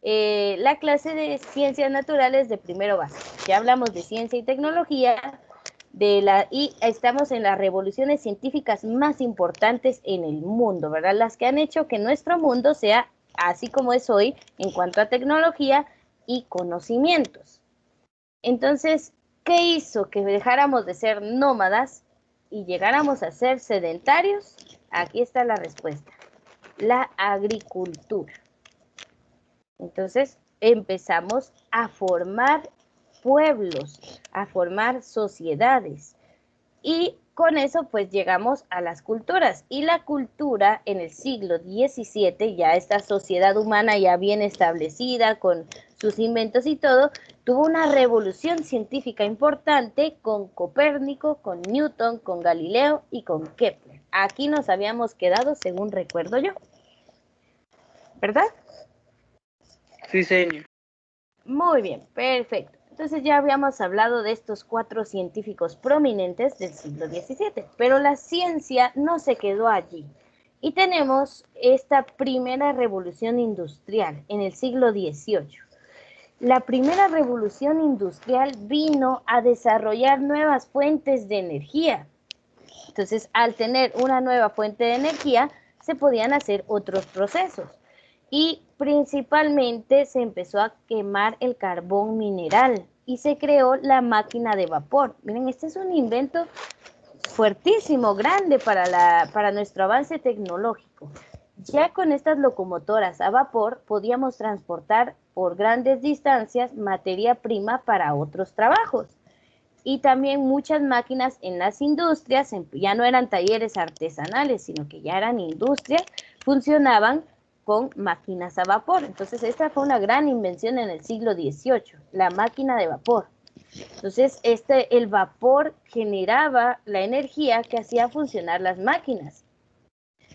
la clase de ciencias naturales de primero básico. Ya hablamos de ciencia y tecnología, y estamos en las revoluciones científicas más importantes en el mundo, ¿verdad? Las que han hecho que nuestro mundo sea así como es hoy en cuanto a tecnología y conocimientos. Entonces, ¿qué hizo que dejáramos de ser nómadas y llegáramos a ser sedentarios? Aquí está la respuesta: la agricultura. Entonces empezamos a formar pueblos, a formar sociedades, y con eso pues llegamos a las culturas. Y la cultura en el siglo XVII, ya esta sociedad humana ya bien establecida con sus inventos y todo, tuvo una revolución científica importante con Copérnico, con Newton, con Galileo y con Kepler. Aquí nos habíamos quedado, según recuerdo yo, ¿verdad? Sí, señor. Muy bien, perfecto. Entonces ya habíamos hablado de estos 4 científicos prominentes del siglo XVII, pero la ciencia no se quedó allí. Y tenemos esta primera revolución industrial en el siglo XVIII. La primera revolución industrial vino a desarrollar nuevas fuentes de energía. Entonces, al tener una nueva fuente de energía, se podían hacer otros procesos. Y principalmente se empezó a quemar el carbón mineral y se creó la máquina de vapor. Miren, este es un invento fuertísimo, grande para nuestro avance tecnológico. Ya con estas locomotoras a vapor podíamos transportar por grandes distancias materia prima para otros trabajos. Y también muchas máquinas en las industrias, ya no eran talleres artesanales, sino que ya eran industrias, funcionaban con máquinas a vapor. Entonces esta fue una gran invención en el siglo XVIII, la máquina de vapor. Entonces el vapor generaba la energía que hacía funcionar las máquinas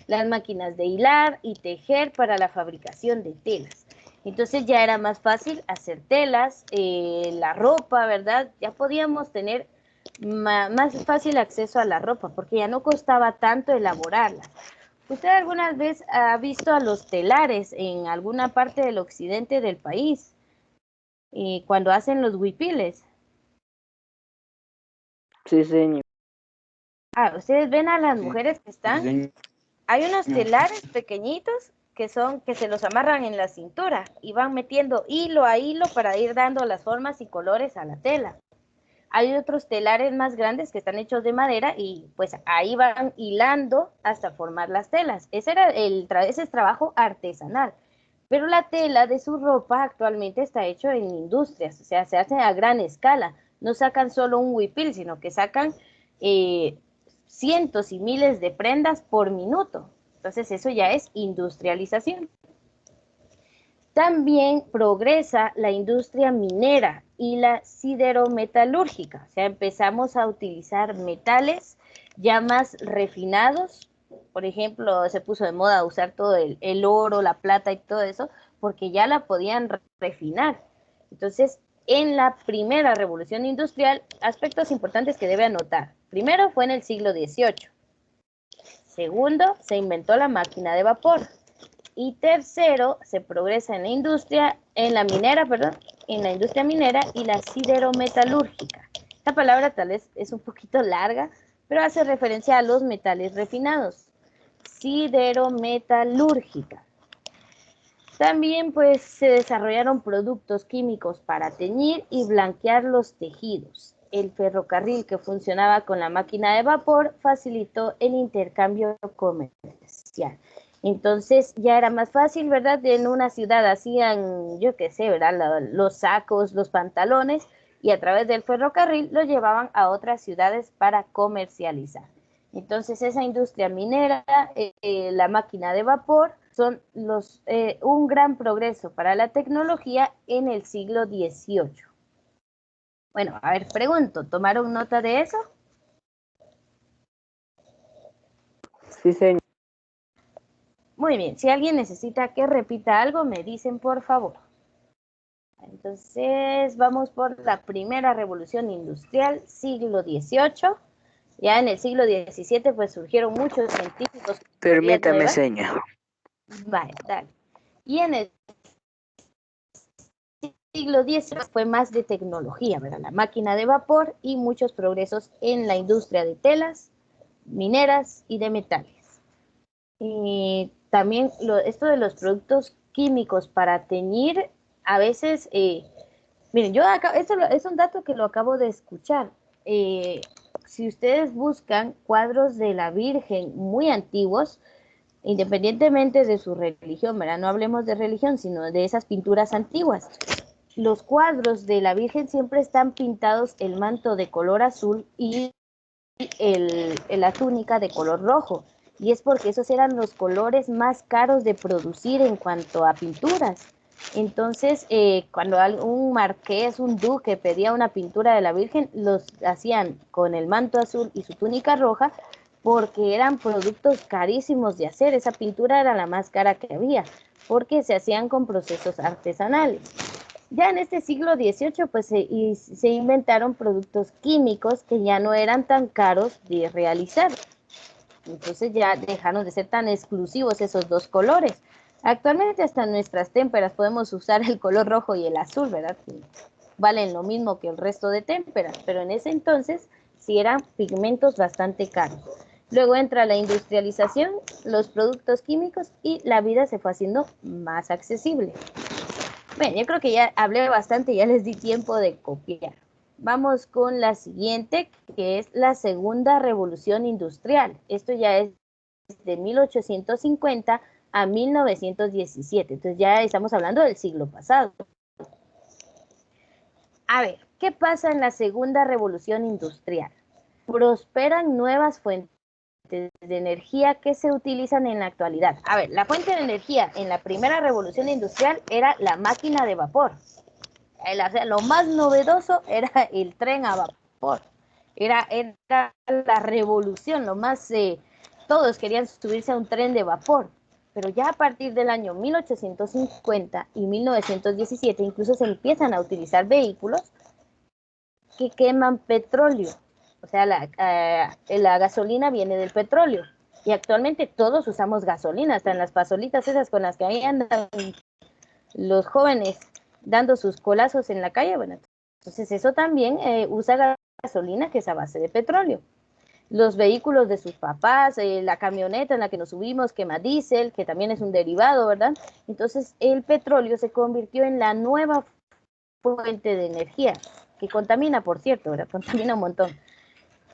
de hilar y tejer para la fabricación de telas. Entonces ya era más fácil hacer telas, la ropa, ¿verdad? Ya podíamos tener más fácil acceso a la ropa porque ya no costaba tanto elaborarla. ¿Usted alguna vez ha visto a los telares en alguna parte del occidente del país cuando hacen los huipiles? Sí, señor. Ah, ustedes ven a las Sí, mujeres que sí, están. señor. Hay unos telares pequeñitos que se los amarran en la cintura y van metiendo hilo a hilo para ir dando las formas y colores a la tela. Hay otros telares más grandes que están hechos de madera y pues ahí van hilando hasta formar las telas. Ese es trabajo artesanal. Pero la tela de su ropa actualmente está hecho en industrias, o sea, se hace a gran escala. No sacan solo un huipil, sino que sacan eh, cientos y miles de prendas por minuto. Entonces eso ya es industrialización. También progresa la industria minera y la siderometalúrgica. O sea, empezamos a utilizar metales ya más refinados. Por ejemplo, se puso de moda usar todo el oro, la plata y todo eso, porque ya la podían refinar. Entonces, en la primera revolución industrial, aspectos importantes que debe anotar. Primero fue en el siglo XVIII. Segundo, se inventó la máquina de vapor. Y tercero, se progresa en la industria, en la industria minera y la siderometalúrgica. Esta palabra tal vez es un poquito larga, pero hace referencia a los metales refinados. Siderometalúrgica. También pues se desarrollaron productos químicos para teñir y blanquear los tejidos. El ferrocarril, que funcionaba con la máquina de vapor, facilitó el intercambio comercial. Entonces ya era más fácil, ¿verdad? En una ciudad hacían, yo qué sé, ¿verdad? Los sacos, los pantalones, y a través del ferrocarril los llevaban a otras ciudades para comercializar. Entonces esa industria minera, la máquina de vapor, son un gran progreso para la tecnología en el siglo XVIII. Bueno, a ver, pregunto, ¿tomaron nota de eso? Sí, señor. Muy bien, si alguien necesita que repita algo, me dicen por favor. Entonces, vamos por la primera revolución industrial, siglo XVIII. Ya en el siglo XVII, pues surgieron muchos científicos con teorías Permítame, nuevas. señor. Vale, dale. Y en el siglo X fue más de tecnología, ¿verdad? La máquina de vapor y muchos progresos en la industria de telas, mineras y de metales. También esto de los productos químicos para teñir, a veces, miren, esto es un dato que lo acabo de escuchar. Si ustedes buscan cuadros de la Virgen muy antiguos, independientemente de su religión, ¿verdad? No hablemos de religión, sino de esas pinturas antiguas. Los cuadros de la Virgen siempre están pintados el manto de color azul y la túnica de color rojo. Y es porque esos eran los colores más caros de producir en cuanto a pinturas. Entonces, cuando un marqués, un duque pedía una pintura de la Virgen, los hacían con el manto azul y su túnica roja, porque eran productos carísimos de hacer. Esa pintura era la más cara que había, porque se hacían con procesos artesanales. Ya en este siglo XVIII, pues se inventaron productos químicos que ya no eran tan caros de realizar. Entonces ya dejaron de ser tan exclusivos esos dos colores. Actualmente hasta en nuestras témperas podemos usar el color rojo y el azul, ¿verdad? Que valen lo mismo que el resto de témperas, pero en ese entonces sí eran pigmentos bastante caros. Luego entra la industrialización, los productos químicos y la vida se fue haciendo más accesible. Bueno, yo creo que ya hablé bastante, ya les di tiempo de copiar. Vamos con la siguiente, que es la segunda revolución industrial. Esto ya es de 1850 a 1917. Entonces ya estamos hablando del siglo pasado. A ver, ¿qué pasa en la segunda revolución industrial? Prosperan nuevas fuentes de energía que se utilizan en la actualidad. A ver, la fuente de energía en la primera revolución industrial era la máquina de vapor. O sea, lo más novedoso era el tren a vapor. Era la revolución, lo más... todos querían subirse a un tren de vapor. Pero ya a partir del año 1850 y 1917 incluso se empiezan a utilizar vehículos que queman petróleo. O sea, la gasolina viene del petróleo. Y actualmente todos usamos gasolina, hasta en las pasolitas esas con las que ahí andan los jóvenes dando sus colazos en la calle. Bueno, entonces eso también usa gasolina que es a base de petróleo. Los vehículos de sus papás, la camioneta en la que nos subimos quema diésel, que también es un derivado, ¿verdad? Entonces el petróleo se convirtió en la nueva fuente de energía, que contamina, por cierto, ¿verdad? Contamina un montón.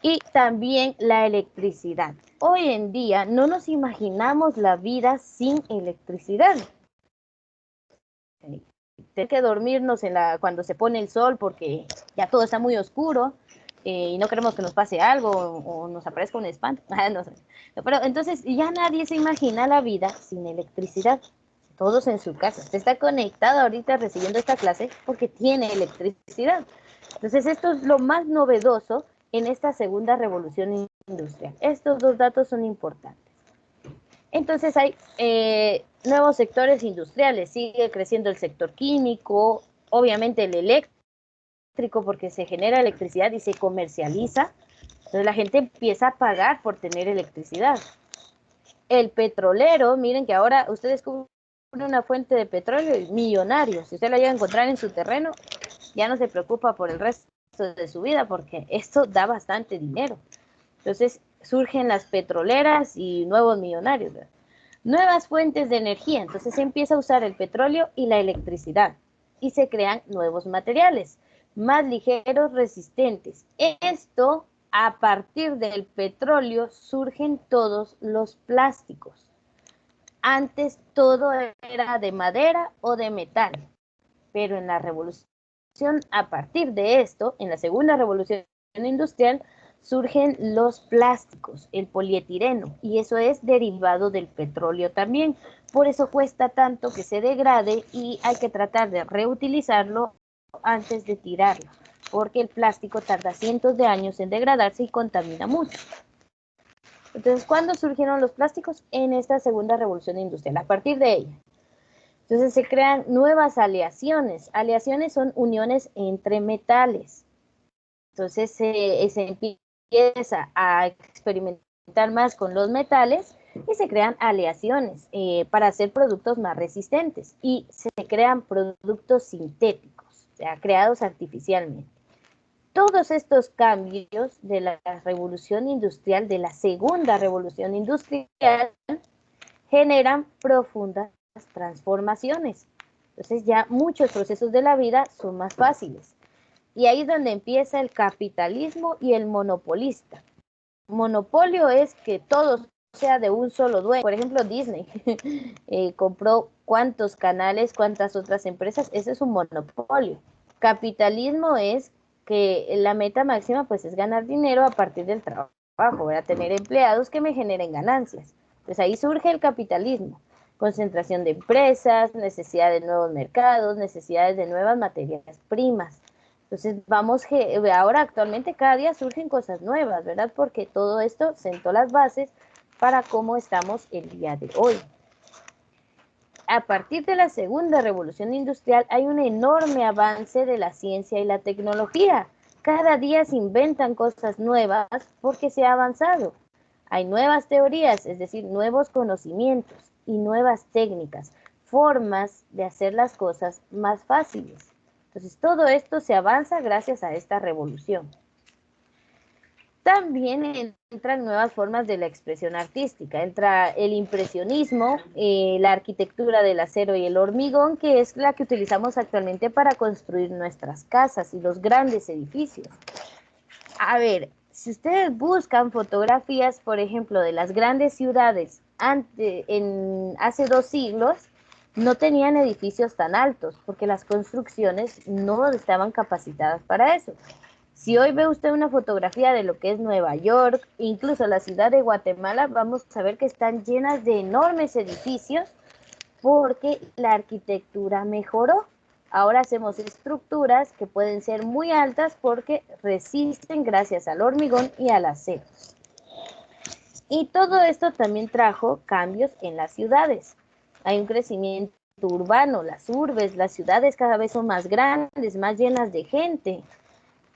Y también la electricidad. Hoy en día no nos imaginamos la vida sin electricidad. Tener que dormirnos cuando se pone el sol porque ya todo está muy oscuro y no queremos que nos pase algo o nos aparezca un espanto. No sé. Pero entonces ya nadie se imagina la vida sin electricidad. Todos en su casa. Usted está conectado ahorita recibiendo esta clase porque tiene electricidad. Entonces esto es lo más novedoso en esta segunda revolución industrial. Estos dos datos son importantes. Entonces hay nuevos sectores industriales, sigue creciendo el sector químico, obviamente el eléctrico porque se genera electricidad y se comercializa, entonces la gente empieza a pagar por tener electricidad. El petrolero, miren que ahora usted descubre una fuente de petróleo y millonario, si usted la llega a encontrar en su terreno, ya no se preocupa por el resto de su vida porque esto da bastante dinero. Entonces surgen las petroleras y nuevos millonarios, ¿verdad? Nuevas fuentes de energía, entonces se empieza a usar el petróleo y la electricidad y se crean nuevos materiales más ligeros, resistentes. Esto, a partir del petróleo, surgen todos los plásticos. Antes todo era de madera o de metal, pero en la revolución, a partir de esto, en la segunda revolución industrial, surgen los plásticos, el polietileno, y eso es derivado del petróleo también. Por eso cuesta tanto que se degrade y hay que tratar de reutilizarlo antes de tirarlo, porque el plástico tarda cientos de años en degradarse y contamina mucho. Entonces, ¿cuándo surgieron los plásticos? En esta segunda revolución industrial, a partir de ella. Entonces se crean nuevas aleaciones. Aleaciones son uniones entre metales. Entonces se empieza a experimentar más con los metales y se crean aleaciones para hacer productos más resistentes y se crean productos sintéticos. sea, creados artificialmente. Todos estos cambios de la revolución industrial, de la segunda revolución industrial, generan profundas transformaciones. Entonces ya muchos procesos de la vida son más fáciles. Y ahí es donde empieza el capitalismo y el monopolista. Monopolio es que todo sea de un solo dueño. Por ejemplo, Disney compró cuántos canales, cuántas otras empresas. Ese es un monopolio. Capitalismo es que la meta máxima pues es ganar dinero a partir del trabajo, voy a tener empleados que me generen ganancias. Pues ahí surge el capitalismo. Concentración de empresas, necesidad de nuevos mercados, necesidades de nuevas materias primas. Entonces vamos que ahora actualmente cada día surgen cosas nuevas, ¿verdad? Porque todo esto sentó las bases para cómo estamos el día de hoy. A partir de la segunda revolución industrial hay un enorme avance de la ciencia y la tecnología. Cada día se inventan cosas nuevas porque se ha avanzado. Hay nuevas teorías, es decir, nuevos conocimientos y nuevas técnicas, formas de hacer las cosas más fáciles. Entonces, todo esto se avanza gracias a esta revolución. También entran nuevas formas de la expresión artística. Entra el impresionismo, la arquitectura del acero y el hormigón, que es la que utilizamos actualmente para construir nuestras casas y los grandes edificios. A ver, si ustedes buscan fotografías, por ejemplo, de las grandes ciudades hace 2 siglos, no tenían edificios tan altos porque las construcciones no estaban capacitadas para eso. Si hoy ve usted una fotografía de lo que es Nueva York, incluso la ciudad de Guatemala, vamos a ver que están llenas de enormes edificios porque la arquitectura mejoró. Ahora hacemos estructuras que pueden ser muy altas porque resisten gracias al hormigón y al acero. Y todo esto también trajo cambios en las ciudades. Hay un crecimiento urbano, las urbes, las ciudades cada vez son más grandes, más llenas de gente.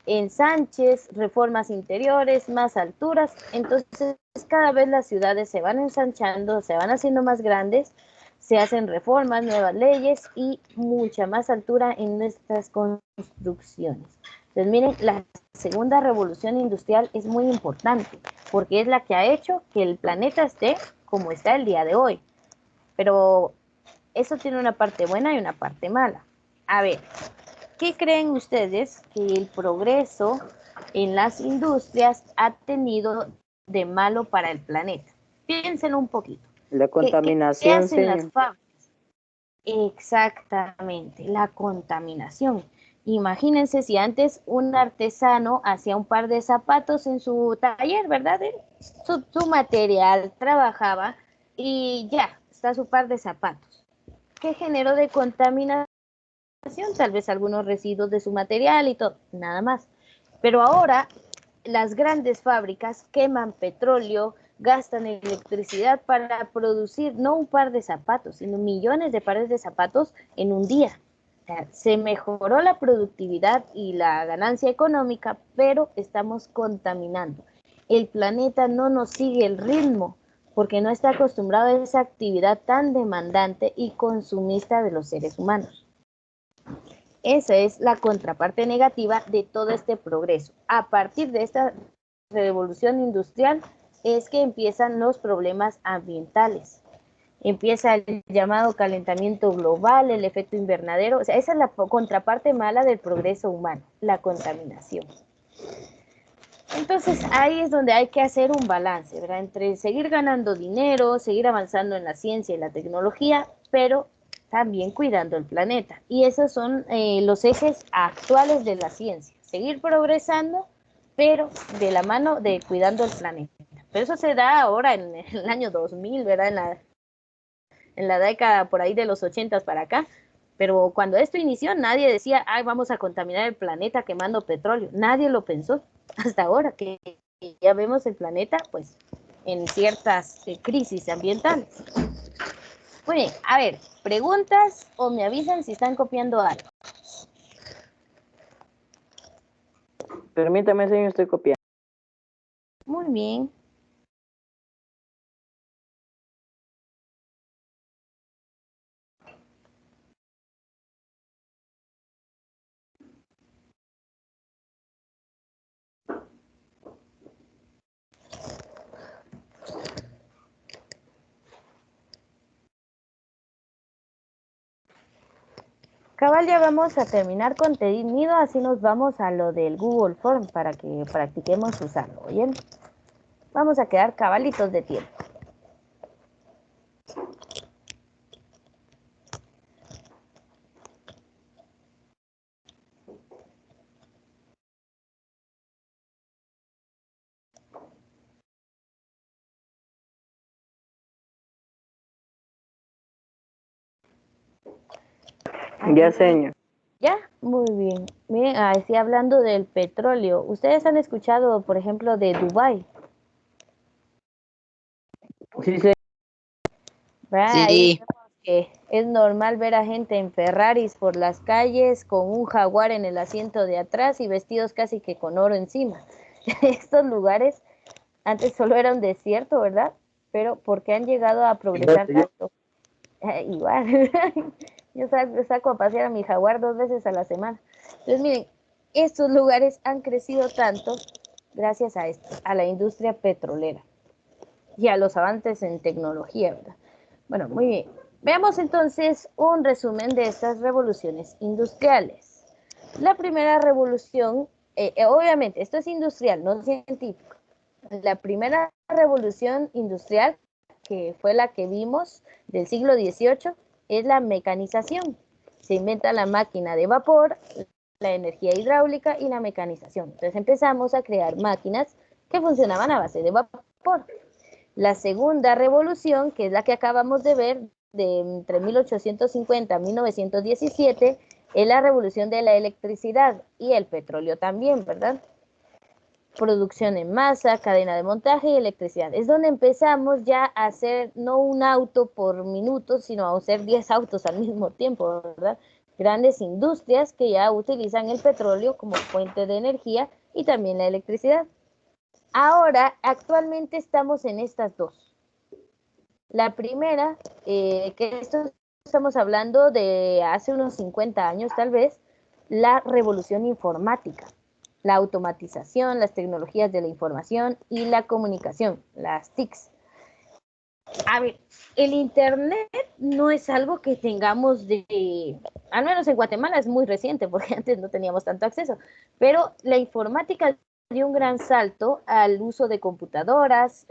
Ensanches, reformas interiores, más alturas. Entonces, cada vez las ciudades se van ensanchando, se van haciendo más grandes, se hacen reformas, nuevas leyes y mucha más altura en nuestras construcciones. Entonces, miren, la segunda revolución industrial es muy importante porque es la que ha hecho que el planeta esté como está el día de hoy. Pero eso tiene una parte buena y una parte mala. A ver, ¿qué creen ustedes que el progreso en las industrias ha tenido de malo para el planeta? Piénsenlo un poquito. La ¿Qué contaminación, hacen las señor. fábricas? Exactamente, la contaminación. Imagínense si antes un artesano hacía un par de zapatos en su taller, ¿verdad? Su material, trabajaba y ya, está su par de zapatos. ¿Qué generó de contaminación? Tal vez algunos residuos de su material y todo, nada más. Pero ahora las grandes fábricas queman petróleo, gastan electricidad para producir no un par de zapatos, sino millones de pares de zapatos en un día. O sea, se mejoró la productividad y la ganancia económica, pero estamos contaminando. El planeta no nos sigue el ritmo porque no está acostumbrado a esa actividad tan demandante y consumista de los seres humanos. Esa es la contraparte negativa de todo este progreso. A partir de esta revolución industrial es que empiezan los problemas ambientales. Empieza el llamado calentamiento global, el efecto invernadero. O sea, esa es la contraparte mala del progreso humano, la contaminación. Entonces ahí es donde hay que hacer un balance, ¿verdad? Entre seguir ganando dinero, seguir avanzando en la ciencia y la tecnología, pero también cuidando el planeta. Y esos son los ejes actuales de la ciencia. Seguir progresando, pero de la mano de cuidando el planeta. Pero eso se da ahora en el año 2000, ¿verdad? En la década por ahí de los 80 para acá. Pero cuando esto inició, nadie decía, ay, vamos a contaminar el planeta quemando petróleo. Nadie lo pensó hasta ahora que ya vemos el planeta, pues, en ciertas crisis ambientales. Muy bien, a ver, preguntas o me avisan si están copiando algo. Permítame, señor, estoy copiando. Muy bien. Cabal, ya vamos a terminar contenido, así nos vamos a lo del Google Form para que practiquemos usarlo, ¿oyen? Vamos a quedar cabalitos de tiempo. Ya, señor. ¿Ya? Muy bien. Miren, así hablando del petróleo, ¿ustedes han escuchado, por ejemplo, de Dubái? Sí, señor. ¿Verdad? Ahí Sí, vemos que es normal ver a gente en Ferraris por las calles con un jaguar en el asiento de atrás y vestidos casi que con oro encima. Estos lugares antes solo era un desierto, ¿verdad? Pero ¿por qué han llegado a progresar Igual, tanto? Igual, yo saco a pasear a mi jaguar 2 veces a la semana. Entonces, miren, estos lugares han crecido tanto gracias a esto, a la industria petrolera y a los avances en tecnología, ¿verdad? Bueno, muy bien. Veamos entonces un resumen de estas revoluciones industriales. La primera revolución, obviamente, esto es industrial, no científico. La primera revolución industrial, que fue la que vimos del siglo XVIII, es la mecanización. Se inventa la máquina de vapor, la energía hidráulica y la mecanización. Entonces empezamos a crear máquinas que funcionaban a base de vapor. La segunda revolución, que es la que acabamos de ver, de entre 1850 a 1917, es la revolución de la electricidad y el petróleo también, ¿verdad? Producción en masa, cadena de montaje y electricidad. Es donde empezamos ya a hacer no un auto por minuto, sino a hacer 10 autos al mismo tiempo, ¿verdad? Grandes industrias que ya utilizan el petróleo como fuente de energía y también la electricidad. Ahora, actualmente estamos en estas dos. La primera, que esto estamos hablando de hace unos 50 años tal vez, la revolución informática, la automatización, las tecnologías de la información y la comunicación, las TICs. A ver, el Internet no es algo que tengamos al menos en Guatemala es muy reciente porque antes no teníamos tanto acceso, pero la informática dio un gran salto al uso de computadoras,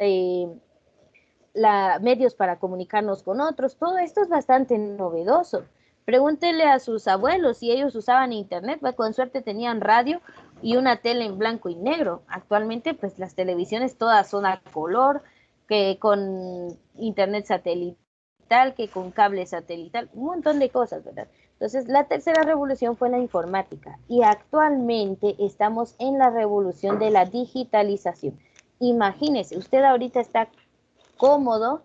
medios para comunicarnos con otros, todo esto es bastante novedoso. Pregúntele a sus abuelos si ellos usaban internet, pues con suerte tenían radio y una tele en blanco y negro. Actualmente, pues las televisiones todas son a color, que con internet satelital, que con cable satelital, un montón de cosas, ¿verdad? Entonces, la tercera revolución fue la informática y actualmente estamos en la revolución de la digitalización. Imagínese, usted ahorita está cómodo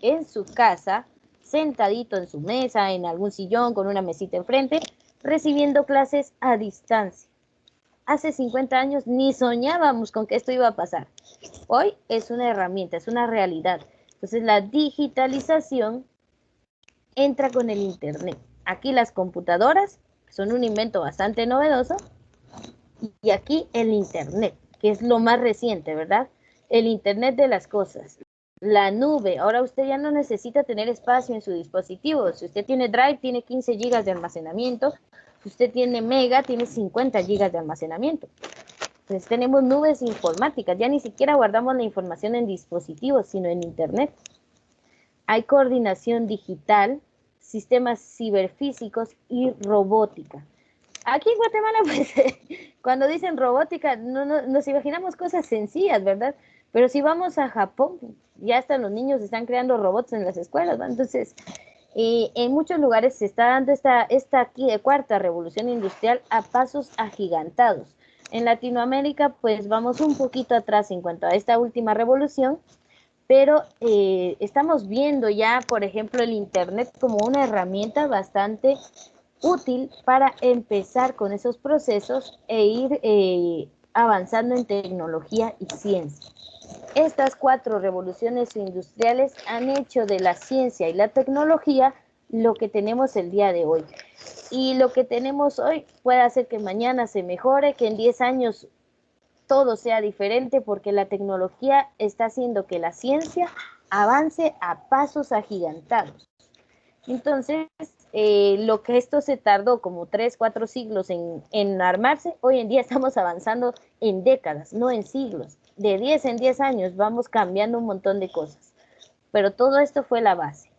en su casa, sentadito en su mesa, en algún sillón, con una mesita enfrente, recibiendo clases a distancia. Hace 50 años ni soñábamos con que esto iba a pasar. Hoy es una herramienta, es una realidad. Entonces la digitalización entra con el Internet. Aquí las computadoras son un invento bastante novedoso y aquí el Internet, que es lo más reciente, ¿verdad? El Internet de las cosas. La nube, ahora usted ya no necesita tener espacio en su dispositivo. Si usted tiene Drive, tiene 15 gigas de almacenamiento. Si usted tiene Mega, tiene 50 gigas de almacenamiento. Entonces tenemos nubes informáticas. Ya ni siquiera guardamos la información en dispositivos, sino en Internet. Hay coordinación digital, sistemas ciberfísicos y robótica. Aquí en Guatemala, pues, cuando dicen robótica, nos imaginamos cosas sencillas, ¿verdad? Pero si vamos a Japón, ya hasta los niños están creando robots en las escuelas, ¿no? Entonces, en muchos lugares se está dando esta aquí de cuarta revolución industrial a pasos agigantados. En Latinoamérica, pues vamos un poquito atrás en cuanto a esta última revolución, pero estamos viendo ya, por ejemplo, el Internet como una herramienta bastante útil para empezar con esos procesos e ir avanzando en tecnología y ciencia. Estas 4 revoluciones industriales han hecho de la ciencia y la tecnología lo que tenemos el día de hoy. Y lo que tenemos hoy puede hacer que mañana se mejore, que en 10 años todo sea diferente, porque la tecnología está haciendo que la ciencia avance a pasos agigantados. Entonces, lo que esto se tardó como 3, 4 siglos en armarse, hoy en día estamos avanzando en décadas, no en siglos. De 10 en 10 años vamos cambiando un montón de cosas. Pero todo esto fue la base.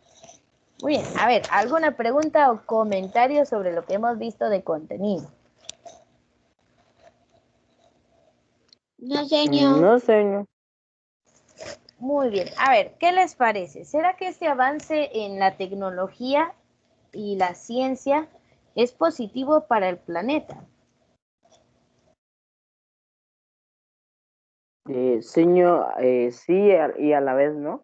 Muy bien, a ver, ¿alguna pregunta o comentario sobre lo que hemos visto de contenido? No, señor. No, señor. Muy bien, a ver, ¿qué les parece? ¿Será que este avance en la tecnología y la ciencia es positivo para el planeta? Señor, sí y a la vez no.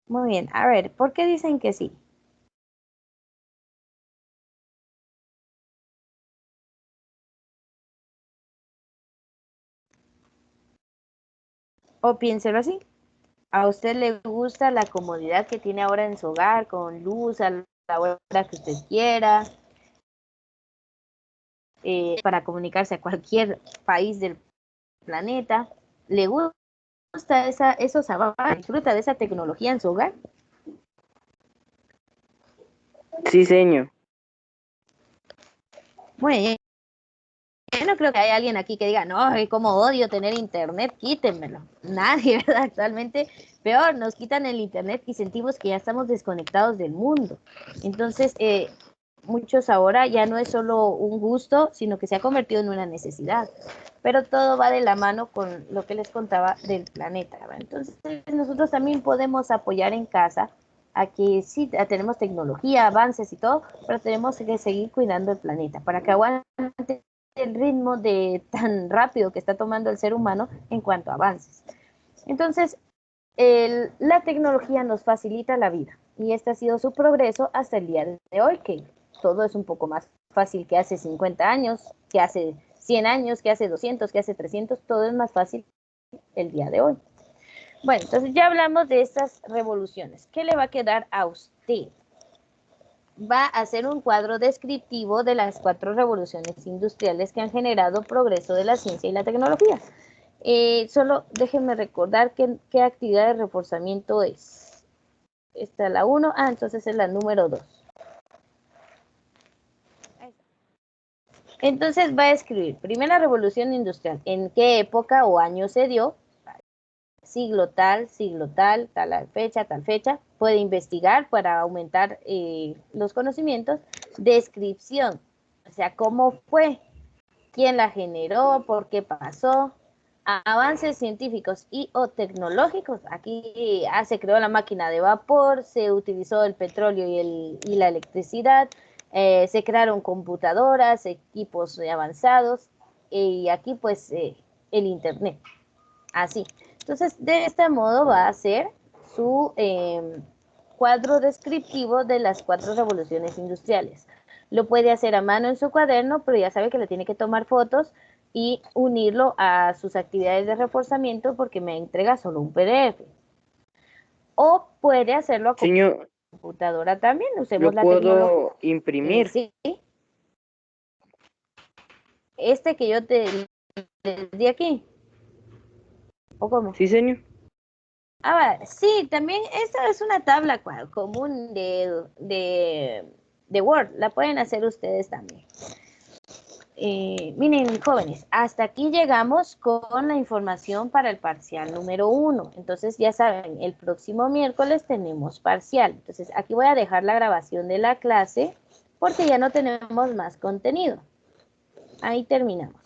Muy bien, a ver, ¿por qué dicen que sí? O piénselo así. ¿A usted le gusta la comodidad que tiene ahora en su hogar, con luz a la hora que usted quiera, para comunicarse a cualquier país del planeta? ¿Le gusta esos avances? ¿Disfruta de esa tecnología en su hogar? Sí, señor. Muy bien. Yo no creo que haya alguien aquí que diga, no, cómo odio tener internet, quítenmelo. Nadie, ¿verdad? Actualmente, peor, nos quitan el internet y sentimos que ya estamos desconectados del mundo. Entonces, muchos ahora ya no es solo un gusto, sino que se ha convertido en una necesidad. Pero todo va de la mano con lo que les contaba del planeta, ¿verdad? Entonces, nosotros también podemos apoyar en casa a que sí tenemos tecnología, avances y todo, pero tenemos que seguir cuidando el planeta para que aguante el ritmo de tan rápido que está tomando el ser humano en cuanto a avances. Entonces, la tecnología nos facilita la vida y este ha sido su progreso hasta el día de hoy, que todo es un poco más fácil que hace 50 años, que hace 100 años, que hace 200, que hace 300, todo es más fácil el día de hoy. Bueno, entonces ya hablamos de estas revoluciones. ¿Qué le va a quedar a usted? Va a ser un cuadro descriptivo de las 4 revoluciones industriales que han generado progreso de la ciencia y la tecnología. Solo déjenme recordar qué actividad de reforzamiento es. Esta es la 1, entonces es la número 2. Entonces va a escribir, primera revolución industrial, ¿en qué época o año se dio? Siglo tal, tal fecha. Puede investigar para aumentar los conocimientos. Descripción, o sea, cómo fue, quién la generó, por qué pasó. Avances científicos y o tecnológicos. Aquí se creó la máquina de vapor, se utilizó el petróleo y la electricidad, se crearon computadoras, equipos avanzados y aquí pues el internet. Así. Entonces, de este modo va a ser su cuadro descriptivo de las 4 revoluciones industriales. Lo puede hacer a mano en su cuaderno, pero ya sabe que le tiene que tomar fotos y unirlo a sus actividades de reforzamiento porque me entrega solo un PDF. O puede hacerlo a Señor, computadora también, usemos ¿lo la tecnología. puedo imprimir? Sí, este que yo te di aquí. ¿O cómo? Sí, señor. Sí, también esta es una tabla común de Word. La pueden hacer ustedes también. Miren, jóvenes, hasta aquí llegamos con la información para el parcial número 1. Entonces, ya saben, el próximo miércoles tenemos parcial. Entonces, aquí voy a dejar la grabación de la clase porque ya no tenemos más contenido. Ahí terminamos.